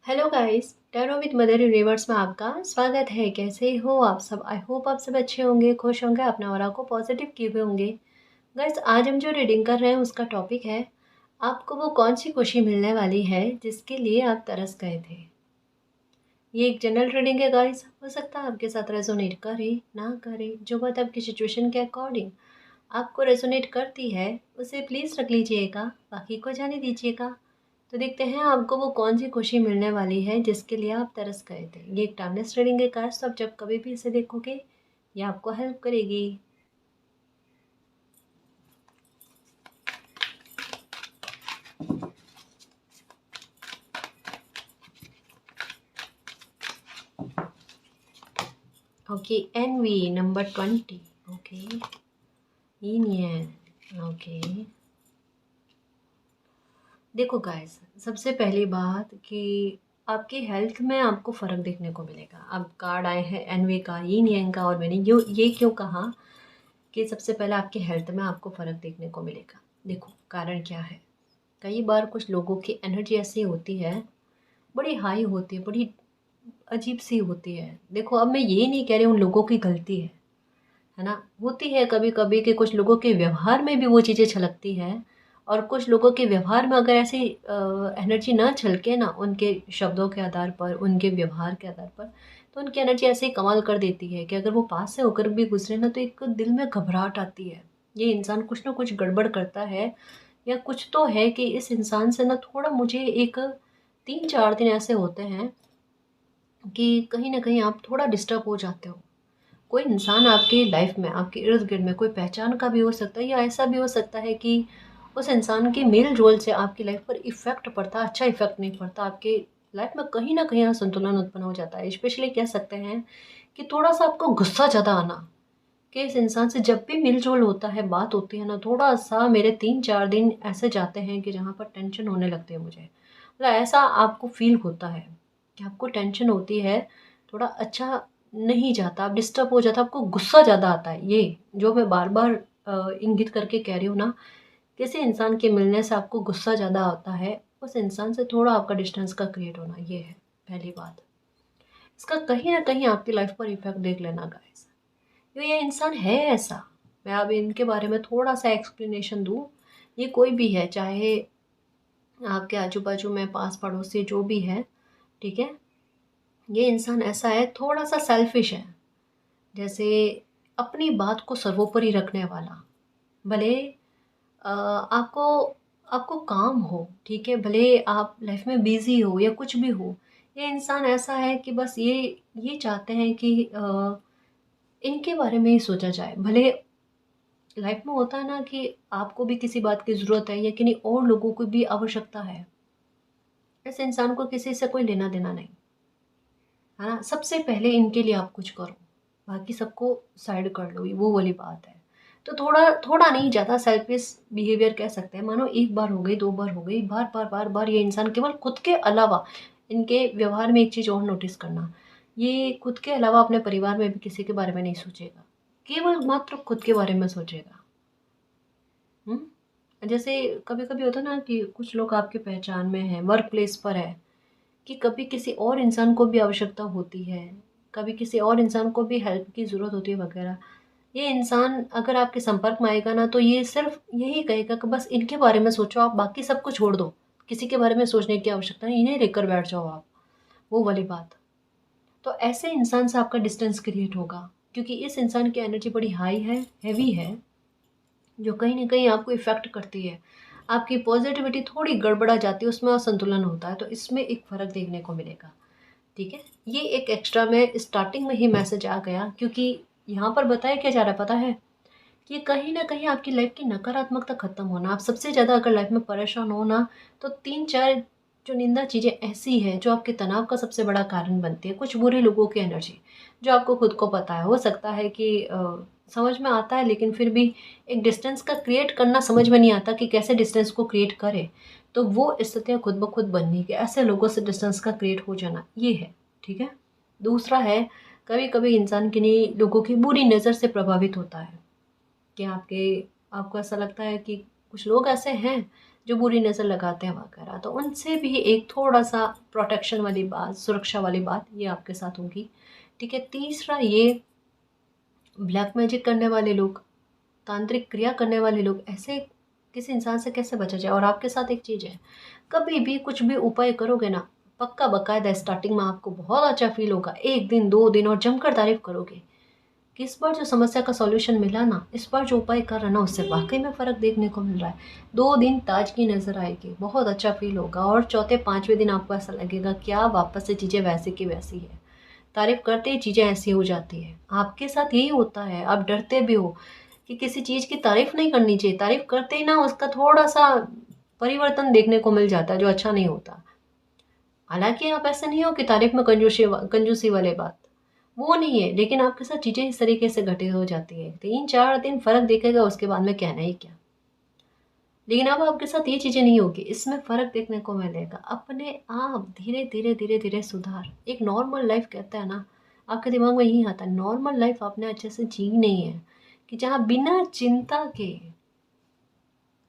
Hello guys, tarot with mother universe में आपका स्वागत है। कैसे हो आप सब? आई होप आप सब अच्छे होंगे, खुश होंगे, अपने ऑरा को पॉजिटिव किए हुए होंगे। गाइस, आज हम जो रीडिंग कर रहे हैं उसका टॉपिक है, आपको वो कौन सी खुशी मिलने वाली है जिसके लिए आप तरस गए थे। ये एक जनरल रीडिंग है गाइस, हो सकता है आपके साथ रेजोनेट करे ना करे, जो बात आपकी सिचुएशन के अकॉर्डिंग आपको रेजोनेट करती है उसे प्लीज़ रख लीजिएगा, बाकी को जाने दीजिएगा। तो देखते हैं आपको वो कौन सी खुशी मिलने वाली है जिसके लिए आप तरस गए थे। ये एक टाइमलेस रीडिंग है गाइस, तो आप जब कभी भी इसे देखोगे ये आपको हेल्प करेगी। Okay, NV number 20। Okay, union. Okay, देखो गाइस, सबसे पहली बात कि आपकी हेल्थ में आपको फ़र्क देखने को मिलेगा। अब कार्ड आए हैं एनवी का, यूनियन का, और मैंने ये क्यों कहा कि सबसे पहले आपकी हेल्थ में आपको फ़र्क देखने को मिलेगा। देखो कारण क्या है, कई बार कुछ लोगों की एनर्जी ऐसी होती है, बड़ी हाई होती है, बड़ी अजीब सी होती है। देखो, अब मैं ये नहीं कह रही उन लोगों की गलती है ना। होती है कभी कभी कि कुछ लोगों के व्यवहार में भी वो चीज़ें छलकती हैं, और कुछ लोगों के व्यवहार में अगर ऐसी एनर्जी ना छलके ना, उनके शब्दों के आधार पर, उनके व्यवहार के आधार पर, तो उनकी एनर्जी ऐसे ही कमाल कर देती है कि अगर वो पास से होकर भी गुजरे ना तो एक दिल में घबराहट आती है। ये इंसान कुछ ना कुछ गड़बड़ करता है, या कुछ तो है कि इस इंसान से ना थोड़ा मुझे एक 3-4 दिन ऐसे होते हैं कि कहीं ना कहीं आप थोड़ा डिस्टर्ब हो जाते हो। कोई इंसान आपकी लाइफ में, आपके इर्द गिर्द में, कोई पहचान का भी हो सकता है, या ऐसा भी हो सकता है कि उस इंसान के मेल जोल से आपकी लाइफ पर इफेक्ट पड़ता, अच्छा इफेक्ट नहीं पड़ता, आपके लाइफ में कहीं ना कहीं असंतुलन उत्पन्न हो जाता है। स्पेशली कह सकते हैं कि थोड़ा सा आपको गुस्सा ज़्यादा आना, कि इस इंसान से जब भी मेल जोल होता है, बात होती है ना, थोड़ा सा मेरे 3-4 दिन ऐसे जाते हैं कि जहाँ पर टेंशन होने लगती है मुझे। मतलब ऐसा आपको फील होता है कि आपको टेंशन होती है, थोड़ा अच्छा नहीं जाता, आप डिस्टर्ब हो जाता, आपको गुस्सा ज़्यादा आता है। ये जो मैं बार बार इंगित करके कह रही हूँ ना, किसी इंसान के मिलने से आपको गुस्सा ज़्यादा आता है, उस इंसान से थोड़ा आपका डिस्टेंस का क्रिएट होना, ये है पहली बात। इसका कहीं ना कहीं आपकी लाइफ पर इफेक्ट देख लेना गाइस। तो ये इंसान है ऐसा। मैं अब इनके बारे में थोड़ा सा एक्सप्लेनेशन दूँ। ये कोई भी है, चाहे आपके आजू बाजू में पास पड़ोसी जो भी है, ठीक है। ये इंसान ऐसा है, थोड़ा सा सेल्फिश है, जैसे अपनी बात को सर्वोपरि रखने वाला। भले आपको आपको काम हो, ठीक है, भले आप लाइफ में बिजी हो या कुछ भी हो, ये इंसान ऐसा है कि बस ये चाहते हैं कि इनके बारे में ही सोचा जाए। भले लाइफ में होता है ना कि आपको भी किसी बात की ज़रूरत है, या किन्हीं और लोगों को भी आवश्यकता है, इस इंसान को किसी से कोई लेना देना नहीं, है ना। सबसे पहले इनके लिए आप कुछ करो, बाकी सबको साइड कर लो, वो वाली बात है। तो थोड़ा थोड़ा नहीं, ज़्यादा सेल्फिश बिहेवियर कह सकते हैं। मानो एक बार हो गई, दो बार हो गई, बार बार बार बार ये इंसान केवल खुद के अलावा, इनके व्यवहार में एक चीज़ और नोटिस करना, ये खुद के अलावा अपने परिवार में भी किसी के बारे में नहीं सोचेगा, केवल मात्र खुद के बारे में सोचेगा। जैसे कभी कभी होता है ना कि कुछ लोग आपकी पहचान में हैं, वर्क प्लेस पर है, कि कभी किसी और इंसान को भी आवश्यकता होती है, कभी किसी और इंसान को भी हेल्प की ज़रूरत होती है वगैरह। ये इंसान अगर आपके संपर्क में आएगा ना, तो ये सिर्फ यही कहेगा कि बस इनके बारे में सोचो, आप बाकी सब कुछ छोड़ दो, किसी के बारे में सोचने की आवश्यकता नहीं, इन्हें लेकर बैठ जाओ आप, वो वाली बात। तो ऐसे इंसान से आपका डिस्टेंस क्रिएट होगा, क्योंकि इस इंसान की एनर्जी बड़ी हाई है, हैवी है, जो कहीं न कहीं आपको इफ़ेक्ट करती है। आपकी पॉज़िटिविटी थोड़ी गड़बड़ा जाती है, उसमें असंतुलन होता है, तो इसमें एक फ़र्क देखने को मिलेगा, ठीक है? ये एक एक्स्ट्रा में स्टार्टिंग में ही मैसेज आ गया, क्योंकि यहाँ पर बताया क्या जा रहा है पता है? कि कहीं न कहीं आपकी लाइफ़ की नकारात्मकता ख़त्म होना। आप सबसे ज़्यादा अगर लाइफ़ में परेशान हो ना, तो 3-4 चुनिंदा चीज़ें ऐसी हैं जो आपके तनाव का सबसे बड़ा कारण बनती है। कुछ बुरे लोगों की एनर्जी, जो आपको खुद को पता है। हो सकता है कि समझ में आता है, लेकिन फिर भी एक डिस्टेंस का क्रिएट करना समझ में नहीं आता कि कैसे डिस्टेंस को क्रिएट करें। तो वो स्थितियाँ खुद ब खुद बननी, कि ऐसे लोगों से डिस्टेंस का क्रिएट हो जाना, ये है, ठीक है? दूसरा है, कभी-कभी इंसान किन्हीं लोगों की बुरी नज़र से प्रभावित होता है। कि आपको ऐसा लगता है कि कुछ लोग ऐसे हैं जो बुरी नज़र लगाते हैं वगैरह, तो उनसे भी एक थोड़ा-सा प्रोटेक्शन वाली बात, सुरक्षा वाली बात ये आपके साथ होगी, ठीक है। तीसरा ये ब्लैक मैजिक करने वाले लोग, तांत्रिक क्रिया करने वाले लोग, ऐसे किसी इंसान से कैसे बचा जाए। और आपके साथ एक चीज़ है, कभी भी कुछ भी उपाय करोगे ना, पक्का बाकायदा स्टार्टिंग में आपको बहुत अच्छा फ़ील होगा, 1 दिन, 2 दिन और जमकर तारीफ़ करोगे कि इस बार जो समस्या का सॉल्यूशन मिला ना, इस बार जो उपाय कर रहा ना, उससे वाक़ई में फ़र्क देखने को मिल रहा है। 2 दिन ताज़गी नज़र आएगी, बहुत अच्छा फ़ील होगा और चौथे 5वें दिन आपको ऐसा लगेगा क्या वापस से चीज़ें वैसी की वैसी है। तारीफ़ करते ही चीज़ें ऐसी हो जाती हैं। आपके साथ यही होता है, आप डरते भी हो कि किसी चीज़ की तारीफ़ नहीं करनी चाहिए, तारीफ़ करते ही ना उसका थोड़ा-सा परिवर्तन देखने को मिल जाता है, जो अच्छा नहीं होता। हालाँकि आप ऐसे नहीं हो कि तारीफ़ में कंजूसी वाली बात, वो नहीं है, लेकिन आपके साथ चीज़ें इस तरीके से घटित हो जाती हैं। 3-4 दिन फ़र्क दिखेगा, उसके बाद में कहना ही क्या। लेकिन अब आपके साथ ये चीज़ें नहीं होगी, इसमें फ़र्क देखने को मिलेगा। अपने आप धीरे-धीरे, धीरे-धीरे सुधार। एक नॉर्मल लाइफ़ कहता है ना, आपके दिमाग में यही आता है, नॉर्मल लाइफ़ आपने अच्छे से जी नहीं है, कि जहाँ बिना चिंता के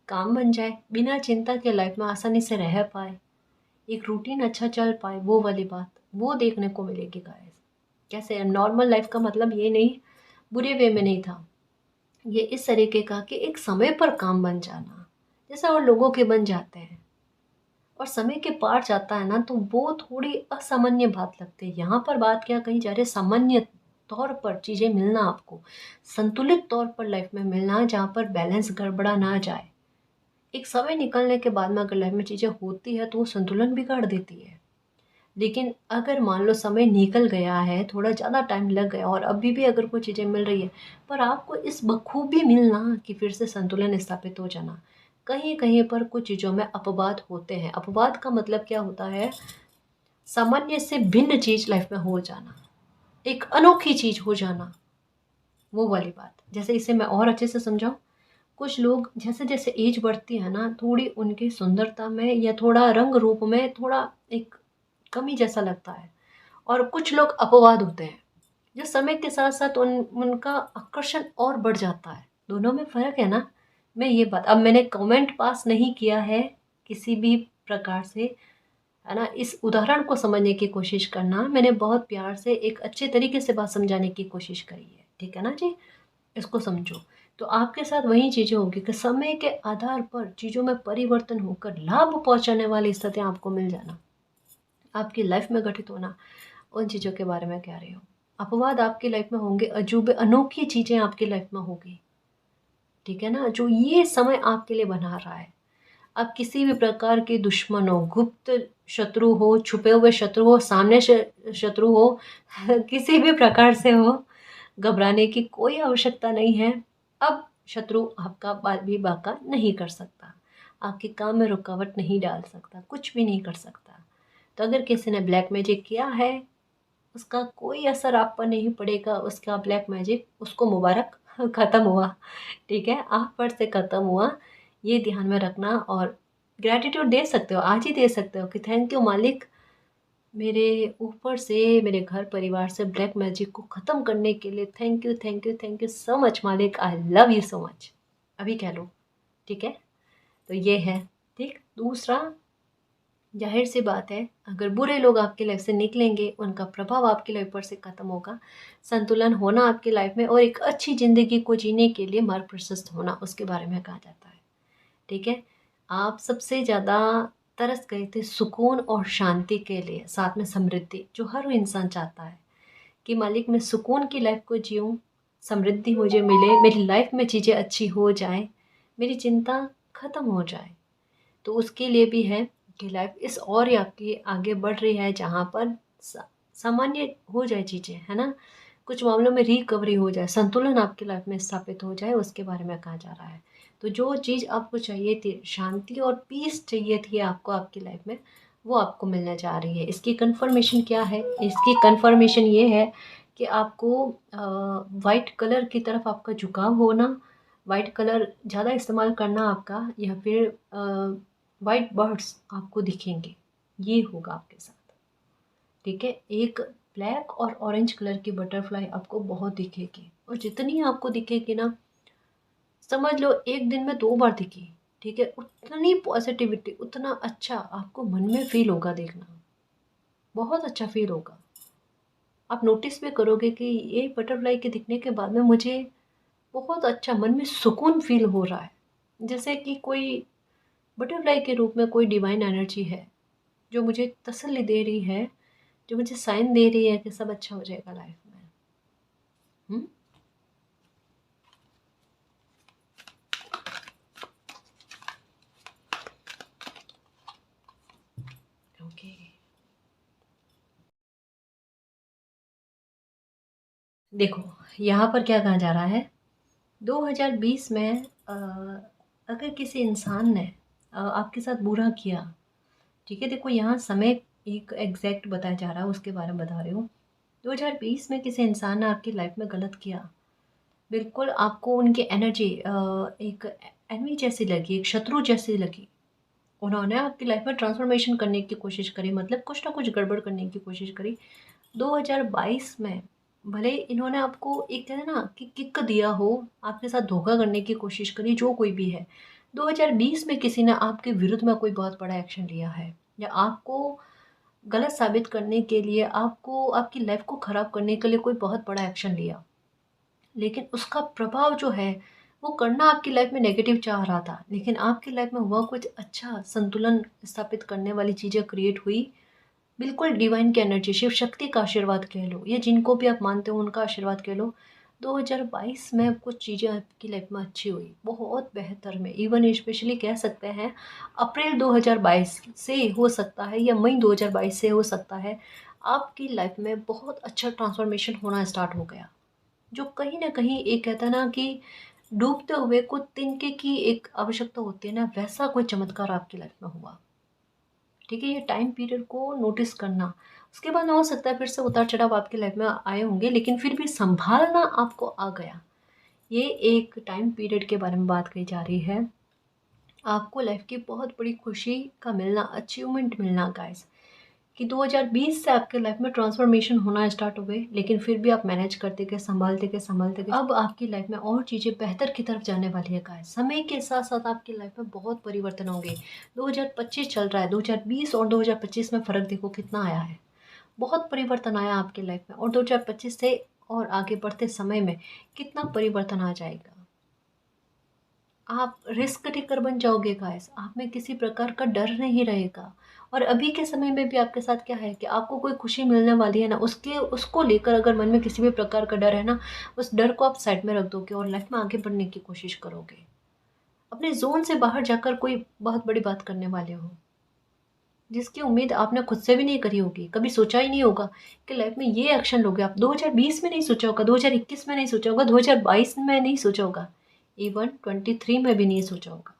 काम बन जाए, बिना चिंता के लाइफ़ में आसानी से रह पाए, एक रूटीन अच्छा चल पाए, वो वाली बात, वो देखने को मिलेगी गाइस। कैसे नॉर्मल लाइफ़ का मतलब ये नहीं, बुरे वे में नहीं था। ये इस तरीके का कि एक समय पर काम बन जाना, जैसे और लोगों के बन जाते हैं और समय के पार जाता है ना, तो वो थोड़ी असामान्य बात लगती है। यहाँ पर बात क्या कही जा रही है, सामान्य तौर पर चीज़ें मिलना आपको, संतुलित तौर पर लाइफ़ में मिलना, जहाँ पर बैलेंस गड़बड़ा ना जाए। एक समय निकलने के बाद में अगर लाइफ़ में चीज़ें होती है, तो वो संतुलन बिगाड़ देती है। लेकिन अगर मान लो समय निकल गया है, थोड़ा ज़्यादा टाइम लग गया और अभी भी अगर कोई चीज़ें मिल रही है, पर आपको इस बखूबी मिलना कि फिर से संतुलन स्थापित हो जाना। कहीं-कहीं पर कुछ चीज़ों में अपवाद होते हैं। अपवाद का मतलब क्या होता है? सामान्य से भिन्न चीज़ लाइफ़ में हो जाना, एक अनोखी चीज़ हो जाना, वो वाली बात। जैसे इसे मैं और अच्छे से समझाऊँ? कुछ लोग जैसे-जैसे एज बढ़ती है ना, थोड़ी उनकी सुंदरता में या थोड़ा रंग रूप में थोड़ा एक कमी जैसा लगता है। और कुछ लोग अपवाद होते हैं, जो समय के साथ-साथ उनका आकर्षण और बढ़ जाता है। दोनों में फ़र्क है ना? मैं ये बात, अब मैंने कमेंट पास नहीं किया है किसी भी प्रकार से, है ना? इस उदाहरण को समझने की कोशिश करना, मैंने बहुत प्यार से एक अच्छे तरीके से बात समझाने की कोशिश करी है। ठीक है ना जी? इसको समझो। तो आपके साथ वही चीज़ें होंगी कि समय के आधार पर चीज़ों में परिवर्तन होकर लाभ पहुँचाने वाली स्थितियाँ आपको मिल जाना, आपकी लाइफ़ में घटित होना, उन चीज़ों के बारे में कह रही हूँ। अपवाद आपकी लाइफ़ में होंगे, अजूबे अनोखी चीज़ें आपकी लाइफ़ में होगी, ठीक है ना? जो ये समय आपके लिए बना रहा है। आप किसी भी प्रकार के दुश्मन हो, गुप्त शत्रु हो, छुपे हुए शत्रु हो, सामने शत्रु हो, किसी भी प्रकार से हो, घबराने की कोई आवश्यकता नहीं है। अब शत्रु आपका भी बाका नहीं कर सकता, आपके काम में रुकावट नहीं डाल सकता, कुछ भी नहीं कर सकता। तो अगर किसी ने ब्लैक मैजिक किया है, उसका कोई असर आप पर नहीं पड़ेगा, उसका ब्लैक मैजिक उसको मुबारक ख़त्म हुआ, ठीक है? आप पर से ख़त्म हुआ, ये ध्यान में रखना और ग्रैटिट्यूड दे सकते हो, आज ही दे सकते हो कि थैंक यू मालिक, मेरे ऊपर से, मेरे घर परिवार से ब्लैक मैजिक को ख़त्म करने के लिए thank you, thank you, thank you so much मालिक, I love you so much. अभी कह लो, ठीक है? तो ये है, ठीक? दूसरा, ज़ाहिर-सी बात है, अगर बुरे लोग आपकी लाइफ़ से निकलेंगे, उनका प्रभाव आपकी लाइफ़ पर से ख़त्म होगा, संतुलन होना आपकी लाइफ़ में और एक अच्छी ज़िंदगी को जीने के लिए मार्ग प्रशस्त होना, उसके बारे में कहा जाता है, ठीक है? आप सबसे ज़्यादा तरस गए थे सुकून और शांति के लिए, साथ में समृद्धि, जो हर इंसान चाहता है कि मालिक मैं सुकून की लाइफ़ को जिऊँ, समृद्धि मुझे मिले, मेरी लाइफ़ में चीज़ें अच्छी हो जाएँ, मेरी चिंता ख़त्म हो जाए। तो उसके लिए भी है कि लाइफ इस और ही आपकी आगे बढ़ रही है, जहाँ पर सामान्य हो जाए चीज़ें, है ना? कुछ मामलों में रिकवरी हो जाए, संतुलन आपकी लाइफ में स्थापित हो जाए, उसके बारे में कहा जा रहा है। तो जो चीज़ आपको चाहिए थी, शांति और पीस चाहिए थी आपको आपकी लाइफ में, वो आपको मिलने जा रही है। इसकी कन्फर्मेशन क्या है? इसकी कन्फर्मेशन ये है कि आपको वाइट कलर की तरफ आपका झुकाव होना, वाइट कलर ज़्यादा इस्तेमाल करना आपका, या फिर वाइट बर्ड्स आपको दिखेंगे, ये होगा आपके साथ, ठीक है? एक ब्लैक और ऑरेंज कलर की बटरफ्लाई आपको बहुत दिखेगी और जितनी आपको दिखेगी ना, समझ लो 1 दिन में 2 बार दिखी, ठीक है, उतनी पॉजिटिविटी, उतना अच्छा आपको मन में फ़ील होगा देखना, बहुत अच्छा फ़ील होगा। आप नोटिस भी करोगे कि ये बटरफ्लाई के दिखने के बाद में मुझे बहुत अच्छा मन में सुकून फ़ील हो रहा है। जैसे कि कोई बटरफ्लाई के रूप में कोई डिवाइन एनर्जी है, जो मुझे तसल्ली दे रही है, जो मुझे साइन दे रही है कि सब अच्छा हो जाएगा लाइफ में। हुँ? ओके। देखो, यहाँ पर क्या कहा जा रहा है, 2020 में अगर किसी इंसान ने आपके साथ बुरा किया, ठीक है? देखो यहाँ समय एक एग्ज़ैक्ट बताया जा रहा है, उसके बारे में बता रही हूँ। 2020 में किसी इंसान ने आपकी लाइफ में गलत किया, बिल्कुल आपको उनकी एनर्जी एक एनिमी जैसी लगी, एक शत्रु जैसी लगी। उन्होंने आपकी लाइफ में ट्रांसफ़ॉर्मेशन करने की कोशिश करी, मतलब कुछ ना कुछ गड़बड़ करने की कोशिश करी। 2022 में भले इन्होंने आपको एक कहते हैं ना कि किक दिया हो, आपके साथ धोखा करने की कोशिश करी, जो कोई भी है। 2020 में किसी ने आपके विरुद्ध में कोई बहुत बड़ा एक्शन लिया है, या आपको गलत साबित करने के लिए, आपको आपकी लाइफ को ख़राब करने के लिए कोई बहुत बड़ा एक्शन लिया। लेकिन उसका प्रभाव जो है, वो करना आपकी लाइफ में नेगेटिव चाह रहा था, लेकिन आपकी लाइफ में हुआ कुछ अच्छा, संतुलन स्थापित करने वाली चीज़ें क्रिएट हुई। बिल्कुल डिवाइन की एनर्जी, शिव शक्ति का आशीर्वाद कह लो, या जिनको भी आप मानते हो उनका आशीर्वाद कह लो। 2022 में कुछ चीज़ें आपकी लाइफ में अच्छी हुई, बहुत बेहतर में, इवन स्पेशली कह सकते हैं अप्रैल 2022 से हो सकता है, या मई 2022 से हो सकता है, आपकी लाइफ में बहुत अच्छा ट्रांसफॉर्मेशन होना स्टार्ट हो गया। जो कहीं न कहीं एक कहता है ना कि डूबते हुए को तिनके की एक आवश्यकता होती है ना, वैसा कोई चमत्कार आपकी लाइफ में हुआ। ठीक है? ये टाइम पीरियड को नोटिस करना। उसके बाद में हो सकता है फिर से उतार-चढ़ाव आपकी लाइफ में आए होंगे, लेकिन फिर भी सँभालना आपको आ गया। ये एक टाइम पीरियड के बारे में बात कही जा रही है। आपको लाइफ की बहुत बड़ी खुशी का मिलना, अचीवमेंट मिलना गाइस, कि 2020 से आपके लाइफ में ट्रांसफॉर्मेशन होना स्टार्ट हो गई, लेकिन फिर भी आप मैनेज करते गए, संभालते गए। अब आपकी लाइफ में और चीज़ें बेहतर की तरफ जाने वाली है गाइस। समय के साथ-साथ आपकी लाइफ में बहुत परिवर्तन होंगे। 2025 चल रहा है, 2020 और 2025 में फ़र्क देखो कितना आया है। बहुत परिवर्तन आया आपकी लाइफ में, और 2025 से और आगे बढ़ते समय में कितना परिवर्तन आ जाएगा। आप रिस्क टेकर बन जाओगे गाइस, आप में किसी प्रकार का डर नहीं रहेगा। और अभी के समय में भी आपके साथ क्या है कि आपको कोई खुशी मिलने वाली है ना, उसके उसको लेकर अगर मन में किसी भी प्रकार का डर है ना, उस डर को आप साइड में रख दोगे और लाइफ में आगे बढ़ने की कोशिश करोगे। अपने ज़ोन से बाहर जाकर कोई बहुत बड़ी बात करने वाले हो, जिसकी उम्मीद आपने खुद से भी नहीं करी होगी, कभी सोचा ही नहीं होगा कि लाइफ में ये एक्शन लोगे आप। 2020 में नहीं सोचा होगा, 2021 में नहीं सोचा होगा, 2022 में नहीं सोचा होगा, इवन 23 में भी नहीं सोचा होगा।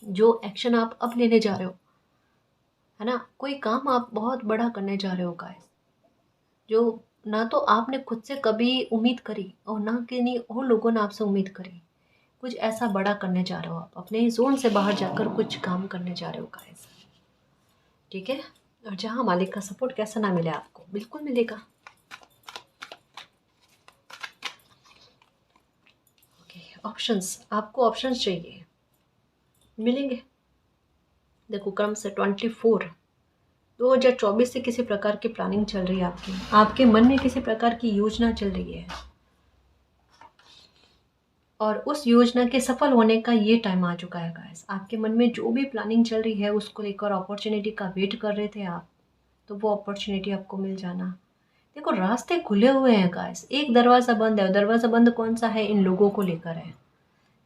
जो एक्शन आप अब लेने जा रहे हो, है ना? कोई काम आप बहुत बड़ा करने जा रहे हो गाइस, जो ना तो आपने खुद से कभी उम्मीद करी, और ना किन्हीं और लोगों ने आपसे उम्मीद करी। कुछ ऐसा बड़ा करने जा रहे हो आप, अपने ज़ोन से बाहर जाकर कुछ काम करने जा रहे हो गाइस, ठीक है? और जहाँ मालिक का सपोर्ट कैसा ना मिले आपको, बिल्कुल मिलेगा। ओके, ऑप्शंस, आपको ऑप्शंस चाहिए, मिलेंगे। देखो क्रम से 24 2024 से किसी प्रकार की प्लानिंग चल रही है आपकी, आपके मन में किसी प्रकार की योजना चल रही है, और उस योजना के सफल होने का ये टाइम आ चुका है गाइस। आपके मन में जो भी प्लानिंग चल रही है, उसको लेकर अपॉर्चुनिटी का वेट कर रहे थे आप, तो वो अपॉर्चुनिटी आपको मिल जाना। देखो रास्ते खुले हुए हैं गाइस, एक दरवाज़ा बंद है, दरवाज़ा बंद कौन सा है, इन लोगों को लेकर है,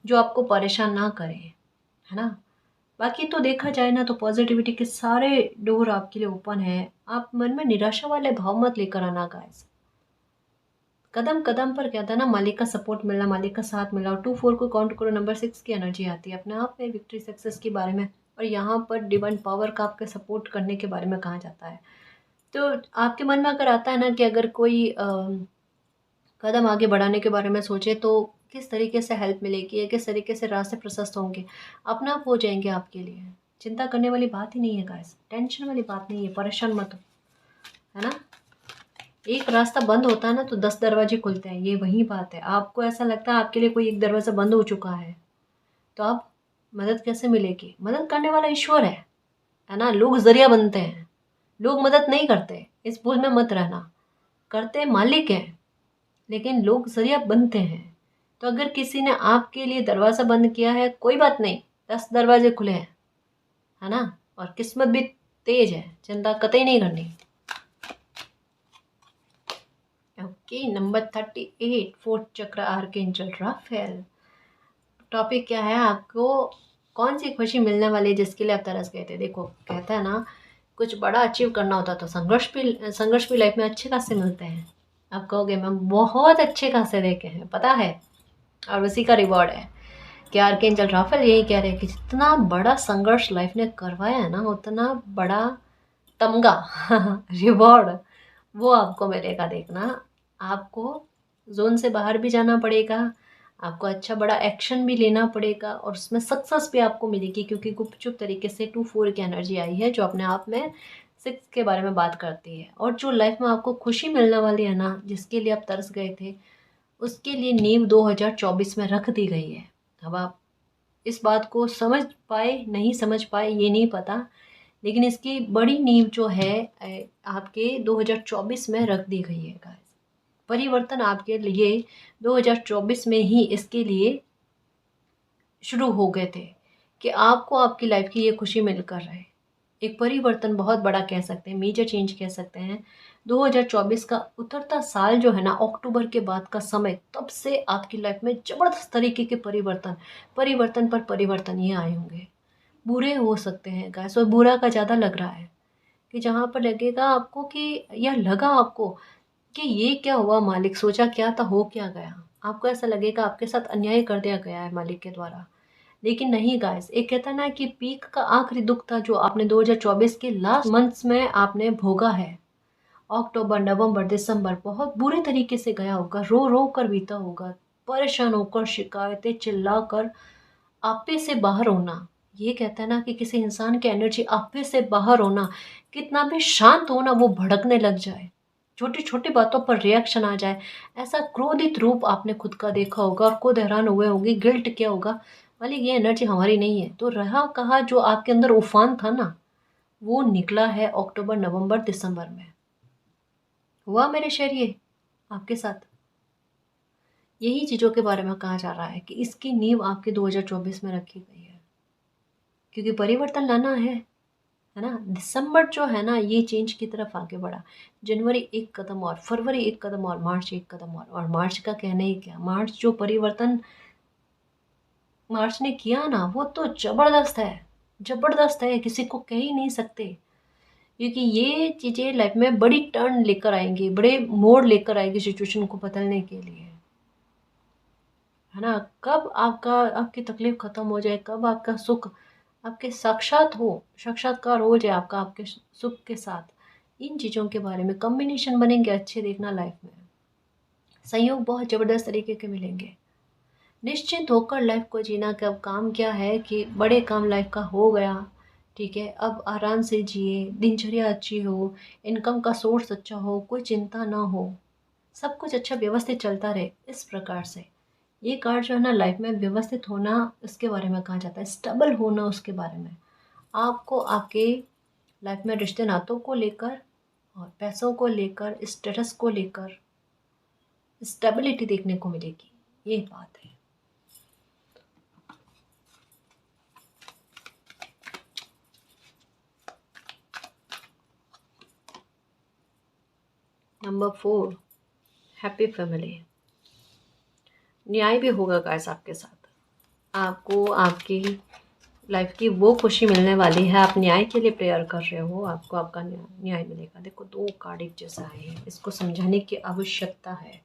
जो आपको परेशान ना करें, है ना? बाकी तो देखा जाए ना, तो पॉजिटिविटी के सारे डोर आपके लिए ओपन है। आप मन में निराशा वाले भाव मत लेकर आना गाइस। कदम कदम पर क्या था ना, मालिक का सपोर्ट मिलना, मालिक का साथ मिलना। और 2 4 को काउंट करो, नंबर 6 की एनर्जी आती है अपने आप में विक्ट्री सक्सेस के बारे में, और यहाँ पर डिवाइन पावर का आपके सपोर्ट करने के बारे में कहा जाता है। तो आपके मन में अगर आता है ना कि अगर कोई कदम आगे बढ़ाने के बारे में सोचे, तो किस तरीके से हेल्प मिलेगी या किस तरीके से रास्ते प्रशस्त होंगे, अपने आप हो जाएंगे आपके लिए। चिंता करने वाली बात ही नहीं है गाइस, टेंशन वाली बात नहीं है, परेशान मत हो, है ना? एक रास्ता बंद होता है ना, तो 10 दरवाजे खुलते हैं, ये वही बात है। आपको ऐसा लगता है आपके लिए कोई एक दरवाज़ा बंद हो चुका है, तो अब मदद कैसे मिलेगी? मदद करने वाला ईश्वर है ना। लोग ज़रिया बनते हैं, लोग मदद नहीं करते, इस भूल में मत रहना। करते मालिक हैं, लेकिन लोग ज़रिया बनते हैं। तो अगर किसी ने आपके लिए दरवाज़ा बंद किया है, कोई बात नहीं, 10 दरवाजे खुले हैं, है ना। और किस्मत भी तेज है, चिंता कतई नहीं करनी। ओके, नंबर 38, फोर्थ चक्र आर्कएंजल राफेल। टॉपिक क्या है? आपको कौन सी खुशी मिलने वाली है जिसके लिए आप तरस गए थे? देखो, कहता है ना, कुछ बड़ा अचीव करना होता तो संघर्ष भी लाइफ में अच्छे खासे मिलते हैं। आप कहोगे मैम बहुत अच्छे खासे देखे हैं, पता है, और उसी का रिवॉर्ड है कि आर्कएंजल राफेल यही कह रहे हैं कि जितना बड़ा संघर्ष लाइफ ने करवाया है ना, उतना बड़ा तमगा रिवॉर्ड वो आपको मिलेगा। देखना, आपको जोन से बाहर भी जाना पड़ेगा, आपको अच्छा बड़ा एक्शन भी लेना पड़ेगा, और उसमें सक्सेस भी आपको मिलेगी, क्योंकि गुपचुप तरीके से 2-4 की एनर्जी आई है जो अपने आप में 6 के बारे में बात करती है। और जो लाइफ में आपको खुशी मिलने वाली है ना, जिसके लिए आप तरस गए थे, उसके लिए नींव 2024 में रख दी गई है। अब आप इस बात को समझ पाए नहीं समझ पाए ये नहीं पता, लेकिन इसकी बड़ी नींव जो है आपके 2024 में रख दी गई है गाइस। परिवर्तन आपके लिए 2024 में ही इसके लिए शुरू हो गए थे कि आपको आपकी लाइफ की ये खुशी मिलकर रहे। एक परिवर्तन बहुत बड़ा कह सकते हैं, मेजर चेंज कह सकते हैं। 2024 का उतरता साल जो है ना, अक्टूबर के बाद का समय, तब से आपकी लाइफ में ज़बरदस्त तरीके के परिवर्तन पर परिवर्तन ये आए होंगे। बुरे हो सकते हैं गाइस, और बुरा का ज़्यादा लग रहा है कि जहाँ पर लगेगा आपको कि, या लगा आपको कि ये क्या हुआ मालिक, सोचा क्या था हो क्या गया। आपको ऐसा लगेगा आपके साथ अन्याय कर दिया गया है मालिक के द्वारा। लेकिन नहीं गाइस, एक कहता ना कि पीक का आखिरी दुख था जो आपने 2024 के लास्ट मंथ्स में आपने भोगा है। अक्टूबर, नवंबर, दिसंबर बहुत बुरे तरीके से गया होगा, रो रो कर बीता होगा, परेशान होकर, शिकायतें चिल्लाकर, आपे से बाहर होना। ये कहता है ना कि किसी इंसान की एनर्जी आपे से बाहर होना, कितना भी शांत होना, वो भड़कने लग जाए, छोटी छोटी बातों पर रिएक्शन आ जाए, ऐसा क्रोधित रूप आपने खुद का देखा होगा और खुद हैरान हुए होंगे, गिल्ट किया होगा, मालिक ये एनर्जी हमारी नहीं है। तो रहा कहा जो आपके अंदर उफान था ना, वो निकला है अक्टूबर, नवंबर, दिसंबर में। हुआ मेरे शहरिये आपके साथ? यही चीज़ों के बारे में कहा जा रहा है कि इसकी नींव आपके 2024 में रखी गई है, क्योंकि परिवर्तन लाना है ना। दिसंबर जो है ना, ये चेंज की तरफ आगे बढ़ा। जनवरी एक कदम और, फरवरी एक कदम और, मार्च एक कदम और मार्च का कहने ही क्या। मार्च जो परिवर्तन मार्च ने किया ना, वो तो ज़बरदस्त है, ज़बरदस्त है, किसी को कह ही नहीं सकते। क्योंकि ये चीज़ें लाइफ में बड़ी टर्न लेकर आएंगी, बड़े मोड़ लेकर आएगी सिचुएशन को बदलने के लिए, है ना। कब आपका आपकी तकलीफ खत्म हो जाए, कब आपका सुख आपके साक्षात्कार हो जाए आपका आपके सुख के साथ, इन चीज़ों के बारे में कॉम्बिनेशन बनेंगे अच्छे, देखना लाइफ में संयोग बहुत ज़बरदस्त तरीके के मिलेंगे। निश्चिंत होकर लाइफ को जीना। कि अब काम क्या है कि बड़े काम लाइफ का हो गया, ठीक है, अब आराम से जिए, दिनचर्या अच्छी हो, इनकम का सोर्स अच्छा हो, कोई चिंता ना हो, सब कुछ अच्छा व्यवस्थित चलता रहे, इस प्रकार से। ये कार्ड जो है ना, लाइफ में व्यवस्थित होना इसके बारे में कहा जाता है, स्टेबल होना उसके बारे में। आपको आपके लाइफ में रिश्ते नातों को लेकर और पैसों को लेकर, स्टेटस को लेकर स्टेबिलिटी देखने को मिलेगी, ये बात है। Number 4, happy family. न्याय भी होगा गाइस आपके साथ। आपको आपकी लाइफ की वो खुशी मिलने वाली है, आप न्याय के लिए प्रेयर कर रहे हो, आपको आपका न्याय मिलेगा। देखो 2 कार्ड एक जैसा है, इसको समझाने की आवश्यकता है।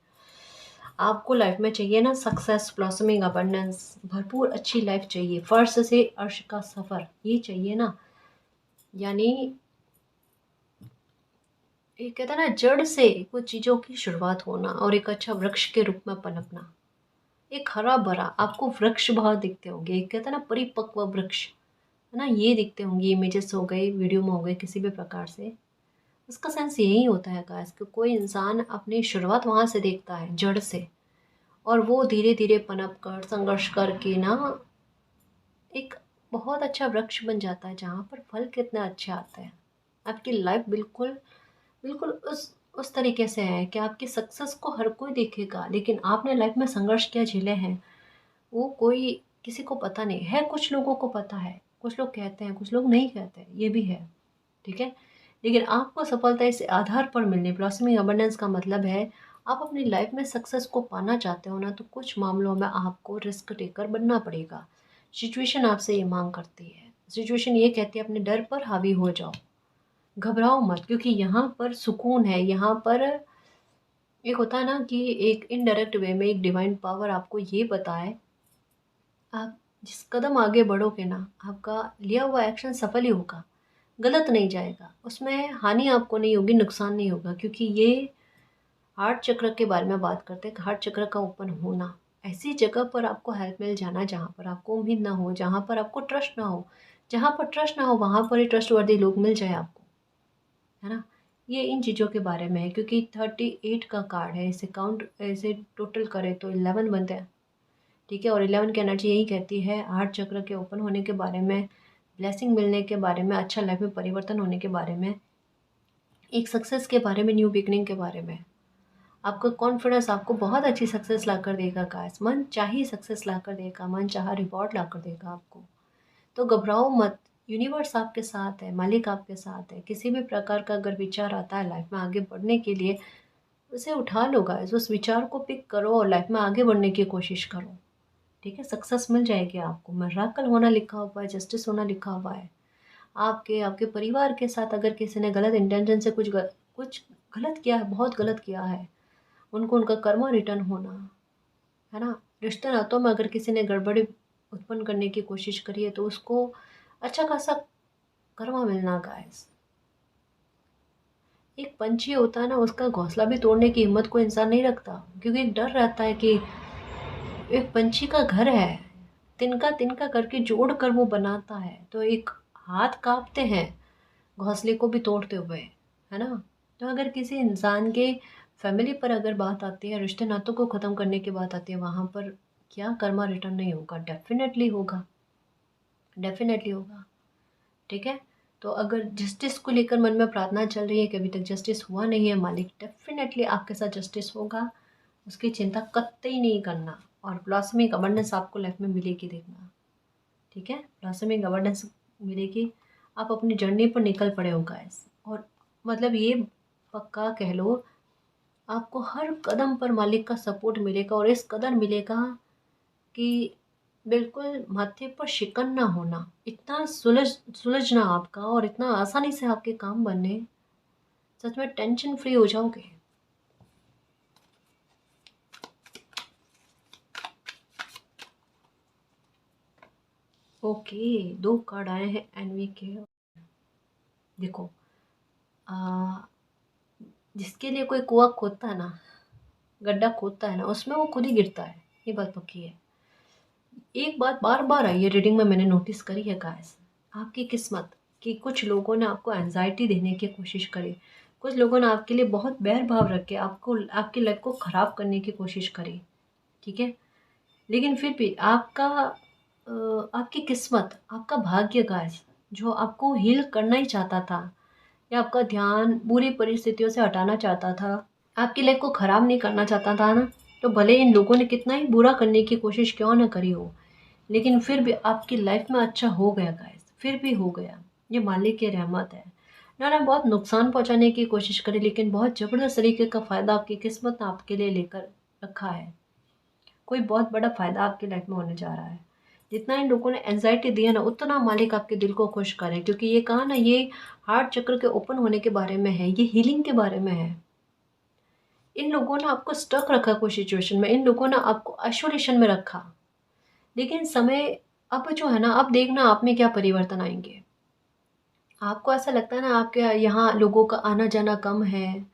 आपको लाइफ में चाहिए ना सक्सेस, ब्लॉसमिंग, अबंडेंस, भरपूर अच्छी लाइफ चाहिए, फर्श से अर्श का सफ़र, ये चाहिए ना। यानी ये कहता है ना, जड़ से कुछ चीज़ों की शुरुआत होना और एक अच्छा वृक्ष के रूप में पनपना। एक हरा भरा आपको वृक्ष बहुत दिखते होंगे, एक कहता है ना परिपक्व वृक्ष, है ना, ये दिखते होंगे, इमेजेस हो गए, वीडियो में हो गए, किसी भी प्रकार से। उसका सेंस यही होता है गाइस कि कोई इंसान अपनी शुरुआत वहाँ से देखता है, जड़ से, और वो धीरे धीरे पनप कर, संघर्ष करके ना, एक बहुत अच्छा वृक्ष बन जाता है जहाँ पर फल कितने अच्छे आते हैं। आपकी लाइफ बिल्कुल बिल्कुल उस तरीके से है कि आपकी सक्सेस को हर कोई देखेगा, लेकिन आपने लाइफ में संघर्ष क्या झेले हैं वो कोई किसी को पता नहीं है। कुछ लोगों को पता है, कुछ लोग कहते हैं, कुछ लोग नहीं कहते, ये भी है। ठीक है, लेकिन आपको सफलता इस आधार पर मिलनी। ब्लॉसमिंग अबंडेंस का मतलब है आप अपनी लाइफ में सक्सेस को पाना चाहते हो ना, तो कुछ मामलों में आपको रिस्क टेकर बनना पड़ेगा। सिचुएशन आपसे ये मांग करती है, सिचुएशन ये कहती है अपने डर पर हावी हो जाओ, घबराओ मत, क्योंकि यहाँ पर सुकून है। यहाँ पर एक होता है ना कि एक इनडायरेक्ट वे में एक डिवाइन पावर आपको ये बताए, आप जिस कदम आगे बढ़ोगे ना, आपका लिया हुआ एक्शन सफल ही होगा, गलत नहीं जाएगा, उसमें हानि आपको नहीं होगी, नुकसान नहीं होगा। क्योंकि ये हार्ट चक्र के बारे में बात करते हैं। हार्ट चक्र का ओपन होना, ऐसी जगह पर आपको हेल्प मिल जाना जहाँ पर आपको उम्मीद ना हो, जहाँ पर आपको ट्रस्ट ना हो। जहाँ पर ट्रस्ट ना हो वहाँ पर ही ट्रस्टवर्दी लोग मिल जाए आपको, है ना। ये इन चीज़ों के बारे में है, क्योंकि 38 का कार्ड है, इसे काउंट ऐसे टोटल करें तो 11 बनते हैं। ठीक है, और 11 की एनर्जी यही कहती है हार्ट चक्र के ओपन होने के बारे में, ब्लेसिंग मिलने के बारे में, अच्छा लाइफ में परिवर्तन होने के बारे में, एक सक्सेस के बारे में, न्यू बिगनिंग के बारे में। आपका कॉन्फिडेंस आपको बहुत अच्छी सक्सेस ला कर देगा गाइस, मन चाहिए सक्सेस ला कर देगा, मन चाहा रिवॉर्ड ला कर देगा आपको। तो घबराओ मत, यूनिवर्स आपके साथ है, मालिक आपके साथ है। किसी भी प्रकार का अगर विचार आता है लाइफ में आगे बढ़ने के लिए, उसे उठा लो गाइस, उस विचार को पिक करो और लाइफ में आगे बढ़ने की कोशिश करो। ठीक है, सक्सेस मिल जाएगी आपको। मिराकल होना लिखा हुआ है, जस्टिस होना लिखा हुआ है। आपके आपके परिवार के साथ अगर किसी ने गलत इंटेंशन से कुछ गलत किया है, बहुत गलत किया है, उनको उनका कर्मा रिटर्न होना, है ना। रिश्ते नातों में अगर किसी ने गड़बड़ी उत्पन्न करने की कोशिश करी है तो उसको अच्छा खासा कर्मा मिलना गाइस। एक पंछी होता है ना, उसका घोंसला भी तोड़ने की हिम्मत कोई इंसान नहीं रखता, क्योंकि एक डर रहता है कि एक पंछी का घर है, तिनका तिनका करके जोड़ कर वो बनाता है, तो एक हाथ कांपते हैं घोंसले को भी तोड़ते हुए, है ना। तो अगर किसी इंसान के फैमिली पर अगर बात आती है, रिश्ते नातों को ख़त्म करने की बात आती है, वहाँ पर क्या कर्मा रिटर्न नहीं होगा, डेफिनेटली होगा, डेफिनेटली होगा। ठीक है, तो अगर जस्टिस को लेकर मन में प्रार्थना चल रही है कि अभी तक जस्टिस हुआ नहीं है, मालिक डेफिनेटली आपके साथ जस्टिस होगा, उसकी चिंता कतई नहीं करना। और ब्लॉसमिंग अबंडेंस आपको लाइफ में मिलेगी, देखना। ठीक है, ब्लॉसमिंग अबंडेंस मिलेगी, आप अपनी जर्नी पर निकल पड़े हो गाइस। और मतलब ये पक्का कह लो, आपको हर कदम पर मालिक का सपोर्ट मिलेगा, और इस कदर मिलेगा कि बिल्कुल माथे पर शिकन ना होना, इतना सुलझना आपका, और इतना आसानी से आपके काम बनने, सच में टेंशन फ्री हो जाओगे। ओके, 2 कार्ड आए हैं एनवी के। देखो, आ, जिसके लिए कोई कुआं खोदता है ना, गड्ढा खोदता है ना, उसमें वो खुद ही गिरता है, ये बात पक्की है। एक बात बार बार आई है रीडिंग में, मैंने नोटिस करी है गाइस, आपकी किस्मत कि कुछ लोगों ने आपको एंजाइटी देने की कोशिश करी, कुछ लोगों ने आपके लिए बहुत बैर भाव रखे, आपको आपकी लाइफ को ख़राब करने की कोशिश करी। ठीक है, लेकिन फिर भी आपकी किस्मत, आपका भाग्य गाइस, जो आपको हील करना ही चाहता था, या आपका ध्यान बुरी परिस्थितियों से हटाना चाहता था, आपकी लाइफ को ख़राब नहीं करना चाहता था ना, तो भले इन लोगों ने कितना ही बुरा करने की कोशिश क्यों ना करी हो, लेकिन फिर भी आपकी लाइफ में अच्छा हो गया गाइस, फिर भी हो गया। ये मालिक की रहमत है ना। ना बहुत नुकसान पहुंचाने की कोशिश करी, लेकिन बहुत ज़बरदस्त तरीके का फ़ायदा आपकी किस्मत ने आपके लिए लेकर रखा है। कोई बहुत बड़ा फ़ायदा आपकी लाइफ में होने जा रहा है। जितना इन लोगों ने एंजाइटी दिया ना, उतना मालिक आपके दिल को खुश करे, क्योंकि ये कहा ना, ये हार्ट चक्र के ओपन होने के बारे में है, ये हीलिंग के बारे में है। इन लोगों ने आपको स्टक रखा कुछ सिचुएशन में, इन लोगों ने आपको आइसोलेशन में रखा, लेकिन समय अब जो है ना, अब देखना आप में क्या परिवर्तन आएंगे। आपको ऐसा लगता है ना आपके यहाँ लोगों का आना जाना कम है,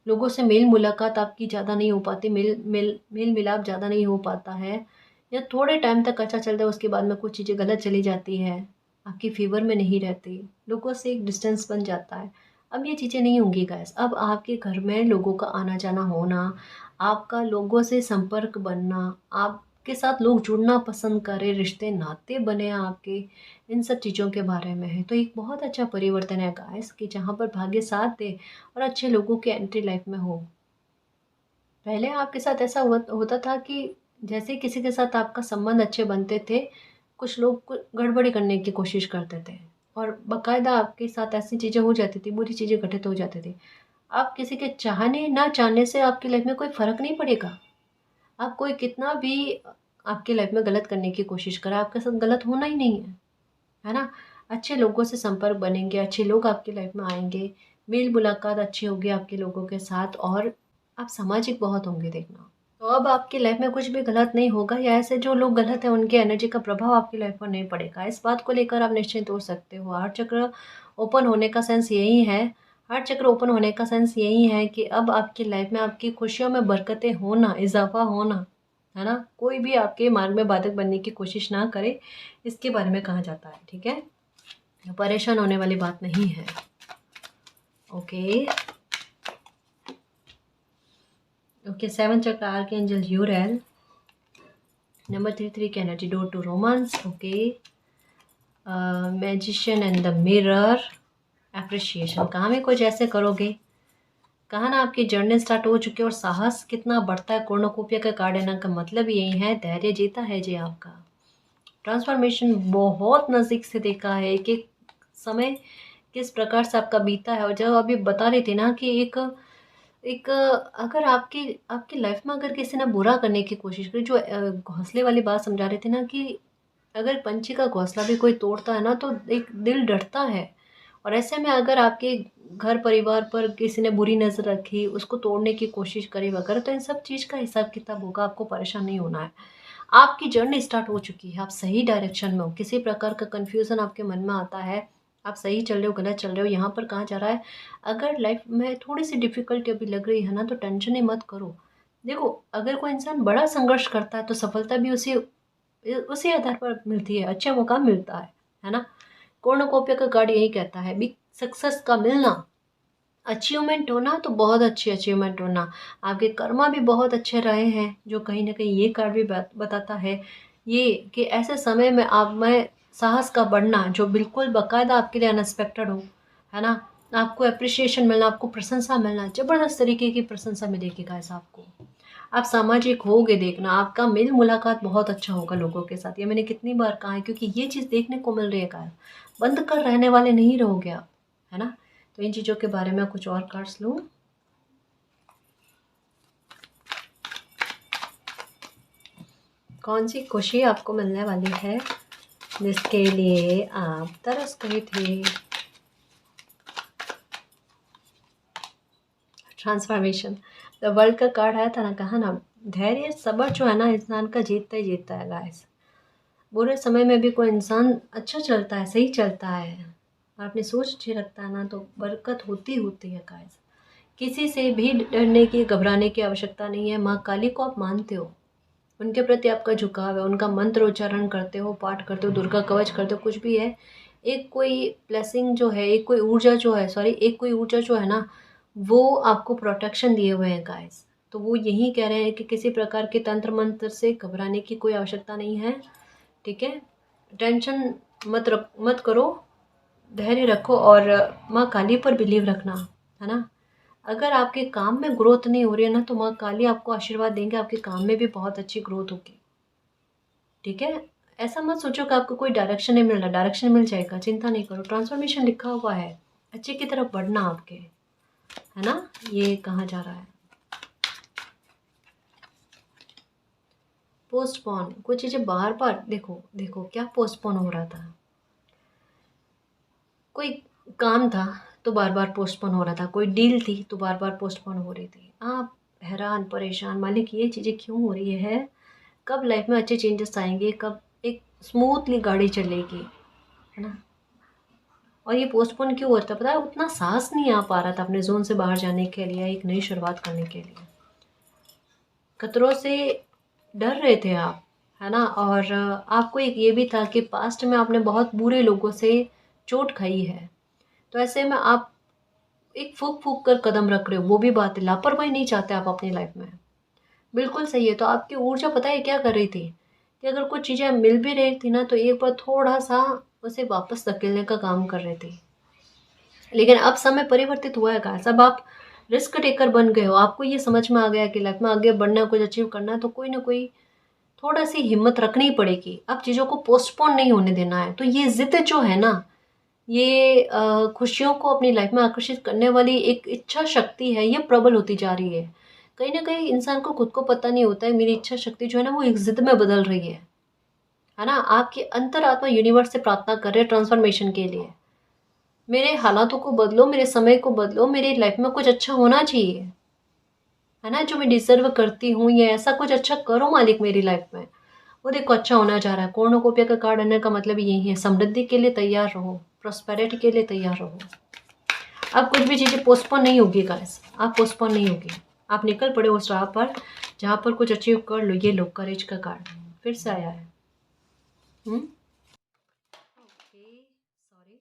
लोगों से मेल मुलाकात आपकी ज़्यादा नहीं हो पाती, मेल मिलाप ज़्यादा नहीं हो पाता है, या थोड़े टाइम तक अच्छा चलता है, उसके बाद में कुछ चीज़ें गलत चली जाती है, आपकी फेवर में नहीं रहती, लोगों से एक डिस्टेंस बन जाता है। अब ये चीज़ें नहीं होंगी गाइस, अब आपके घर में लोगों का आना जाना होना, आपका लोगों से संपर्क बनना, आप आपके साथ लोग जुड़ना पसंद करें, रिश्ते नाते बने आपके, इन सब चीज़ों के बारे में है। तो एक बहुत अच्छा परिवर्तन है गाइस कि जहाँ पर भाग्य साथ दे और अच्छे लोगों की एंट्री लाइफ में हो। पहले आपके साथ ऐसा होता था कि जैसे किसी के साथ आपका संबंध अच्छे बनते थे, कुछ लोग गड़बड़ी करने की कोशिश करते थे और बाकायदा आपके साथ ऐसी चीज़ें हो जाती थी, बुरी चीज़ें घटित हो जाती थी। आप किसी के चाहने ना चाहने से आपकी लाइफ में कोई फ़र्क नहीं पड़ेगा। आप कोई कितना भी आपकी लाइफ में गलत करने की कोशिश करे, आपके साथ गलत होना ही नहीं है ना? अच्छे लोगों से संपर्क बनेंगे, अच्छे लोग आपकी लाइफ में आएँगे, मेल-मुलाकात अच्छी होगी आपके लोगों के साथ और आप सामाजिक बहुत होंगे देखना। तो अब आपकी लाइफ में कुछ भी गलत नहीं होगा या ऐसे जो लोग गलत हैं उनकी एनर्जी का प्रभाव आपकी लाइफ पर नहीं पड़ेगा। इस बात को लेकर आप निश्चिंत हो सकते हो। हार्ट चक्र ओपन होने का सेंस यही है। हार्ट चक्र ओपन होने का सेंस यही है कि अब आपकी लाइफ में आपकी खुशियों में बरकतें होना, इज़ाफ़ा होना, है ना? कोई भी आपके मार्ग में बाधक बनने की कोशिश ना करे, इसके बारे में कहा जाता है, ठीक है? परेशान होने वाली बात नहीं है। ओके। ओके, 7 चक्र आर्कएंजल यूरेल। नंबर 33 की energy door to romance. Okay. Magician and the mirror. Appreciation. कहाँ में कुछ ऐसे करोगे, कहा ना आपकी जर्नी स्टार्ट हो चुकी है और साहस कितना बढ़ता है। कोर्नोकोपिया का कार्ड है ना, का मतलब यही है धैर्य जीता है जी आपका। ट्रांसफॉर्मेशन बहुत नज़दीक से देखा है कि समय किस प्रकार से आपका बीता है। और जब अभी बता रही थी ना कि एक एक अगर आपकी आपकी लाइफ में अगर किसी ने बुरा करने की कोशिश करी, जो घोंसले वाली बात समझा रहे थे ना कि अगर पंछी का घोंसला भी कोई तोड़ता है ना तो एक दिल डरता है। और ऐसे में अगर आपके घर परिवार पर किसी ने बुरी नज़र रखी, उसको तोड़ने की कोशिश करी वगैरह, तो इन सब चीज़ का हिसाब किताब होगा, आपको परेशान नहीं होना है। आपकी जर्नी स्टार्ट हो चुकी है, आप सही डायरेक्शन में हो, किसी प्रकार का कन्फ्यूज़न आपके मन में आता है, आप सही चल रहे हो, गलत चल रहे हो, यहाँ पर कहा जा रहा है अगर लाइफ में थोड़ी-सी डिफ़िकल्टी अभी लग रही है ना, तो टेंशन ही मत करो। देखो, अगर कोई इंसान बड़ा संघर्ष करता है, तो सफलता भी उसी आधार पर मिलती है, अच्छा मुकाम मिलता है ना? कॉर्नुकोपिया का कार्ड यही कहता है, बिग सक्सेस का मिलना, अचीवमेंट होना तो बहुत अच्छी अचीवमेंट होना, आपके कर्मा भी बहुत अच्छे रहे हैं, जो कहीं न कहीं ये कार्ड भी बताता है ये कि ऐसे समय में आप में साहस का बढ़ना जो बिल्कुल बाकायदा आपके लिए अनएक्सपेक्टेड हो, है ना? आपको एप्रिसिएशन मिलना, आपको प्रशंसा मिलना, ज़बरदस्त तरीके की प्रशंसा मिलेगी गाइस आपको। आप सामाजिक होगे देखना, आपका मेल मुलाकात बहुत अच्छा होगा लोगों के साथ। ये मैंने कितनी बार कहा है क्योंकि ये चीज़ देखने को मिल रही है गाइस। बंद कर रहने वाले नहीं रहोगे आप, है ना? तो इन चीज़ों के बारे में कुछ और कार्ड्स लूँ। कौन सी खुशी आपको मिलने वाली है जिसके लिए आप तरस गए थे? ट्रांसफॉर्मेशन। द वर्ल्ड का कार्ड आया था ना, कहा ना धैर्य सब्र जो है ना इंसान का जीतता ही जीतता है गाइस। बुरे समय में भी कोई इंसान अच्छा चलता है, सही चलता है और अपनी सोच अच्छी रखता है ना तो बरकत होती होती है गाइस। किसी से भी डरने की घबराने की आवश्यकता नहीं है। माँ काली को आप मानते हो, उनके प्रति आपका झुकाव है, उनका मंत्र उच्चारण करते हो, पाठ करते हो, दुर्गा कवच करते हो, कुछ भी है, एक कोई ब्लेसिंग जो है, एक कोई ऊर्जा जो है, सॉरी, एक कोई ऊर्जा जो है ना, वो आपको प्रोटेक्शन दिए हुए हैं गाइस। तो वो यही कह रहे हैं कि किसी प्रकार के तंत्र मंत्र से घबराने की कोई आवश्यकता नहीं है, ठीक है? टेंशन मत करो, धैर्य रखो और माँ काली पर बिलीव रखना, है ना? अगर आपके काम में ग्रोथ नहीं हो रही है ना, तो माँ काली आपको आशीर्वाद देंगे, आपके काम में भी बहुत अच्छी ग्रोथ होगी, ठीक है? ऐसा मत सोचो कि आपको कोई डायरेक्शन नहीं मिल रहा, डायरेक्शन मिल जाएगा, चिंता नहीं करो। ट्रांसफॉर्मेशन लिखा हुआ है, अच्छे की तरफ बढ़ना आपके, है ना? ये कहा जा रहा है। पोस्टपोन, कुछ चीज़ें बार-बार देखो क्या पोस्टपोन हो रहा था। कोई काम था तो बार-बार पोस्टपोन हो रहा था, कोई डील थी तो बार-बार पोस्टपोन हो रही थी। आप हैरान, परेशान, मालिक ये चीज़ें क्यों हो रही है? कब लाइफ में अच्छे चेंजेस आएँगे? कब एक स्मूथली गाड़ी चलेगी, है ना? और ये पोस्टपोन क्यों होता है पता है? उतना साहस नहीं आ पा रहा था अपने ज़ोन से बाहर जाने के लिए, एक नई शुरुआत करने के लिए। खतरों से डर रहे थे आप, है ना? और आपको एक ये भी था कि पास्ट में आपने बहुत बुरे लोगों से चोट खाई है। तो ऐसे में आप एक फूँक-फूँक कर कदम रख रहे हो, वो भी बात है, लापरवाही नहीं चाहते आप अपनी लाइफ में। बिल्कुल सही है। तो आपकी ऊर्जा पता है क्या कर रही थी कि अगर कुछ चीज़ें मिल भी रही थी ना तो एक बार थोड़ा-सा उसे वापस धकेलने का काम कर रहे थे। लेकिन अब समय परिवर्तित हुआ है गाइस, अब आप रिस्क टेकर बन गए हो। आपको ये समझ में आ गया कि लाइफ में आगे बढ़ना है, कुछ अचीव करना है तो कोई ना कोई थोड़ा-सी हिम्मत रखनी पड़ेगी। अब चीज़ों को पोस्टपोन नहीं होने देना है। तो ये ज़िद जो है ना, ये खुशियों को अपनी लाइफ में आकर्षित करने वाली एक इच्छा शक्ति है, ये प्रबल होती जा रही है। कहीं न कहीं इंसान को खुद को पता नहीं होता है, मेरी इच्छा शक्ति जो है ना वो एक ज़िद में बदल रही है ना? आपकी अंतरात्मा यूनिवर्स से प्रार्थना कर रहे है ट्रांसफॉर्मेशन के लिए। मेरे हालातों को बदलो, मेरे समय को बदलो, मेरी लाइफ में कुछ अच्छा होना चाहिए, है ना? जो मैं डिज़र्व करती हूँ या ऐसा कुछ अच्छा करो मालिक मेरी लाइफ में। वो देखो अच्छा होना चाह रहा है। कॉर्नुकोपिया का कार्ड आने का मतलब यही है, समृद्धि के लिए तैयार रहो, प्रॉस्पेरिटी के लिए तैयार रहो। अब कुछ भी चीज़ें पोस्टपोन नहीं होगी गाइस, आप पोस्टपोन नहीं होगी। आप निकल पड़े उस राह पर जहाँ पर कुछ अचीव कर लो। ये लो करेज का कार्ड फिर से आया है। Okay, sorry.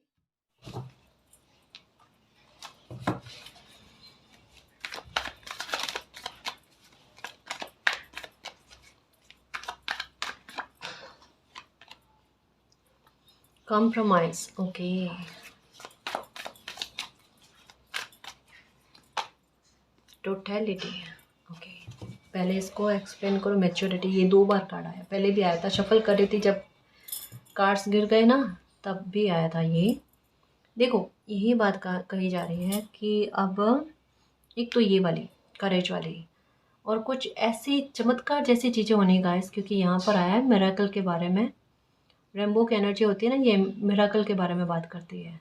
Compromise, okay. Totality, okay. पहले इसको एक्सप्लेन करो। मैच्योरिटी, ये 2 बार कार्ड आया, पहले भी आया था। शफल कर रही थी जब कार्ड्स गिर गए ना, तब भी आया था ये। देखो यही बात कही जा रही है कि अब एक तो ये वाली करेज वाली और कुछ ऐसी चमत्कार जैसी चीज़ें होनी गाइस, क्योंकि यहाँ पर आया है मिरेकल के बारे में। रेनबो की एनर्जी होती है ना, ये मिरेकल के बारे में बात करती है।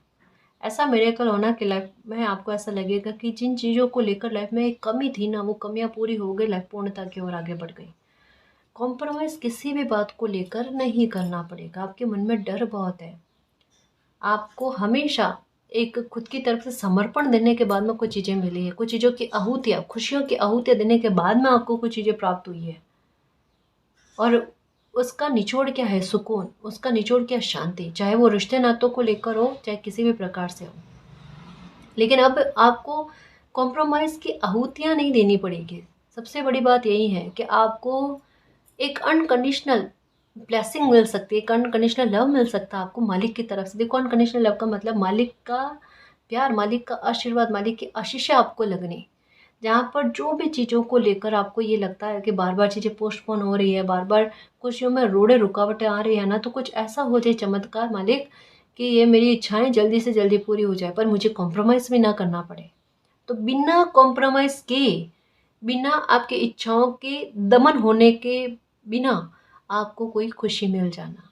ऐसा मिरेकल होना कि लाइफ में आपको ऐसा लगेगा कि जिन चीज़ों को लेकर लाइफ में एक कमी थी ना, वो कमियां पूरी हो गई, लाइफ पूर्णता की ओर आगे बढ़ गई। कॉम्प्रोमाइज़ किसी भी बात को लेकर नहीं करना पड़ेगा। आपके मन में डर बहुत है, आपको हमेशा एक खुद की तरफ से समर्पण देने के बाद में कुछ चीज़ें मिली है, कुछ चीज़ों की आहूतियाँ, खुशियों की आहूतियाँ देने के बाद में आपको कुछ चीज़ें प्राप्त हुई है। और उसका निचोड़ क्या है? सुकून। उसका निचोड़ क्या? शांति। चाहे वो रिश्ते नातों को लेकर हो, चाहे किसी भी प्रकार से हो। लेकिन अब आपको कॉम्प्रोमाइज़ की आहूतियाँ नहीं देनी पड़ेगी। सबसे बड़ी बात यही है कि आपको एक अनकंडीशनल ब्लेसिंग मिल सकती है, एक अनकंडीशनल लव मिल सकता है आपको मालिक की तरफ से। देखो अनकंडीशनल लव का मतलब मालिक का प्यार, मालिक का आशीर्वाद, मालिक की आशीषें आपको लगनी। जहाँ पर जो भी चीज़ों को लेकर आपको ये लगता है कि बार बार चीज़ें पोस्टपोन हो रही है, बार बार खुशियों में रोड़े रुकावटें आ रही है ना, तो कुछ ऐसा हो जाए चमत्कार मालिक कि ये मेरी इच्छाएं जल्दी से जल्दी पूरी हो जाए, पर मुझे कॉम्प्रोमाइज़ भी ना करना पड़े। तो बिना कॉम्प्रोमाइज़ के, बिना आपकी इच्छाओं के दमन होने के बिना आपको कोई खुशी मिल जाना,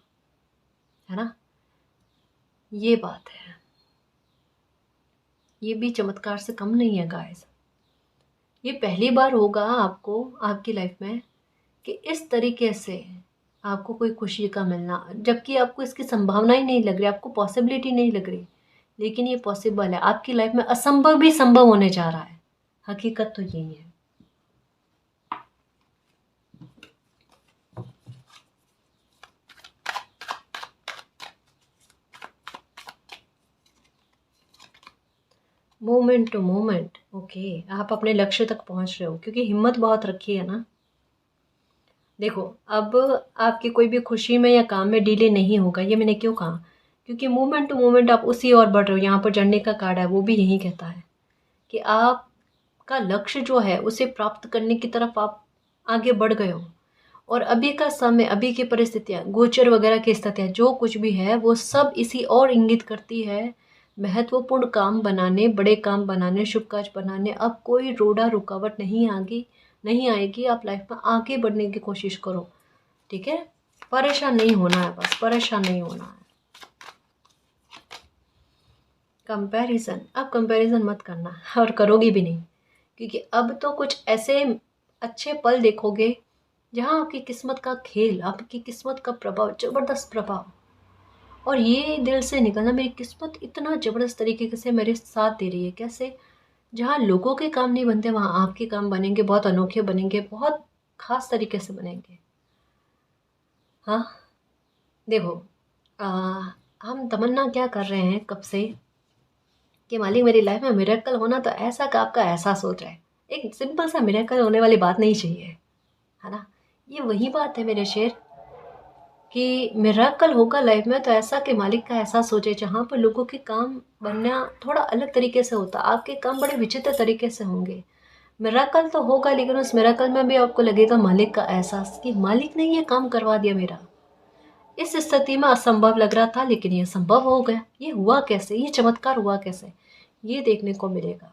है ना? ये बात है। ये भी चमत्कार से कम नहीं है गाइस। ये पहली बार होगा आपको आपकी लाइफ में कि इस तरीके से आपको कोई खुशी का मिलना, जबकि आपको इसकी संभावना ही नहीं लग रही, आपको पॉसिबिलिटी नहीं लग रही, लेकिन ये पॉसिबल है। आपकी लाइफ में असंभव भी संभव होने जा रहा है। हकीकत तो यही है। Moment to moment, okay. आप अपने लक्ष्य तक पहुंच रहे हो क्योंकि हिम्मत बहुत रखी है ना। देखो अब आपकी कोई भी खुशी में या काम में डिले नहीं होगा। ये मैंने क्यों कहा? क्योंकि मोमेंट टू मोमेंट आप उसी ओर बढ़ रहे हो। यहाँ पर जर्नी का कार्ड है, वो भी यही कहता है कि आपका लक्ष्य जो है उसे प्राप्त करने की तरफ आप आगे बढ़ गए हो। और अभी का समय, अभी की परिस्थितियाँ, गोचर वगैरह की स्थितियाँ, जो कुछ भी है वो सब इसी और इंगित करती है महत्वपूर्ण काम बनाने, बड़े काम बनाने, शुभ कार्य बनाने। अब कोई रोड़ा रुकावट नहीं आएगी। आप लाइफ में आगे बढ़ने की कोशिश करो, ठीक है? परेशान नहीं होना है, बस परेशान नहीं होना है। कंपैरिजन, अब कंपैरिजन मत करना और करोगे भी नहीं, क्योंकि अब तो कुछ ऐसे अच्छे पल देखोगे जहाँ आपकी किस्मत का खेल, आपकी किस्मत का प्रभाव, ज़बरदस्त प्रभाव। और ये दिल से निकलना, मेरी किस्मत इतना ज़बरदस्त तरीके से मेरे साथ दे रही है। कैसे? जहाँ लोगों के काम नहीं बनते वहाँ आपके काम बनेंगे, बहुत अनोखे बनेंगे, बहुत खास तरीके से बनेंगे। हाँ, देखो आ, हम तमन्ना क्या कर रहे हैं कब से कि मालिक मेरी लाइफ में मिरेकल होना, तो ऐसा का आपका एहसास हो जाए। एक सिंपल सा मिरेकल होने वाली बात नहीं चाहिए, है ना। ये वही बात है मेरे शेर कि मिरेकल होगा लाइफ में तो ऐसा कि मालिक का एहसास हो जाए, जहाँ पर लोगों के काम बनना थोड़ा अलग तरीके से होता, आपके काम बड़े विचित्र तरीके से होंगे। मिरेकल तो होगा, लेकिन उस मिरेकल में भी आपको लगेगा मालिक का एहसास कि मालिक ने ये काम करवा दिया मेरा। इस स्थिति में असंभव लग रहा था, लेकिन ये संभव हो गया। ये हुआ कैसे, ये चमत्कार हुआ कैसे, ये देखने को मिलेगा।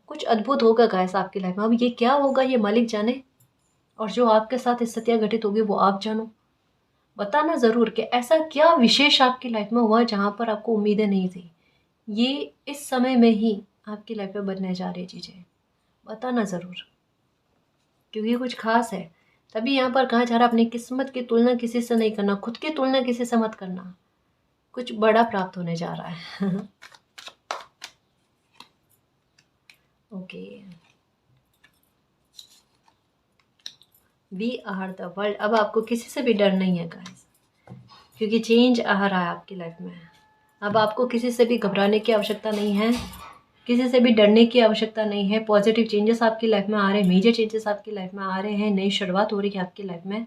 कुछ अद्भुत होगा गाइस आपकी लाइफ में। अब ये क्या होगा ये मालिक जाने, और जो आपके साथ स्थितियाँ घटित होगी वो आप जानो। बताना ज़रूर कि ऐसा क्या विशेष आपकी लाइफ में हुआ जहाँ पर आपको उम्मीदें नहीं थी। ये इस समय में ही आपकी लाइफ में बनने जा रही चीज़ें। बताना ज़रूर, क्योंकि कुछ खास है। तभी यहाँ पर कहा जा रहा है अपनी किस्मत की तुलना किसी से नहीं करना, खुद की तुलना किसी से मत करना। कुछ बड़ा प्राप्त होने जा रहा है। Okay, we are the world. अब आपको किसी से भी डर नहीं है गाइस, क्योंकि चेंज आ रहा है आपकी लाइफ में। अब आपको किसी से भी घबराने की आवश्यकता नहीं है, किसी से भी डरने की आवश्यकता नहीं है। पॉजिटिव चेंजेस आपकी लाइफ में आ रहे हैं, मेजर चेंजेस आपकी लाइफ में आ रहे हैं, नई शुरुआत हो रही है आपकी लाइफ में।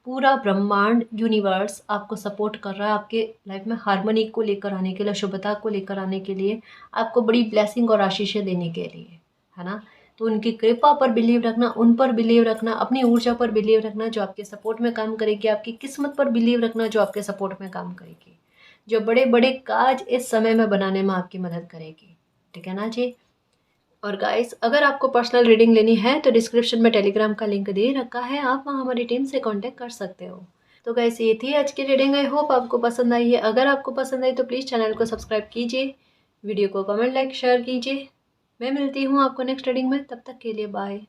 पूरा ब्रह्मांड यूनिवर्स आपको सपोर्ट कर रहा है, आपके लाइफ में हार्मनी को लेकर आने के लिए, शुभता को लेकर आने के लिए, आपको बड़ी ब्लेसिंग और आशीषें देने के लिए, है ना। तो उनकी कृपा पर बिलीव रखना, उन पर बिलीव रखना, अपनी ऊर्जा पर बिलीव रखना जो आपके सपोर्ट में काम करेगी, आपकी किस्मत पर बिलीव रखना जो आपके सपोर्ट में काम करेगी, जो बड़े बड़े काज इस समय में बनाने में आपकी मदद करेगी। ठीक है ना जी। और गाइस, अगर आपको पर्सनल रीडिंग लेनी है तो डिस्क्रिप्शन में टेलीग्राम का लिंक दे रखा है, आप वहाँ हमारी टीम से कांटेक्ट कर सकते हो। तो गाइस, ये थी आज की रीडिंग। आई होप आपको पसंद आई है। अगर आपको पसंद आई तो प्लीज़ चैनल को सब्सक्राइब कीजिए, वीडियो को कमेंट लाइक शेयर कीजिए। मैं मिलती हूँ आपको नेक्स्ट रीडिंग में, तब तक के लिए बाय।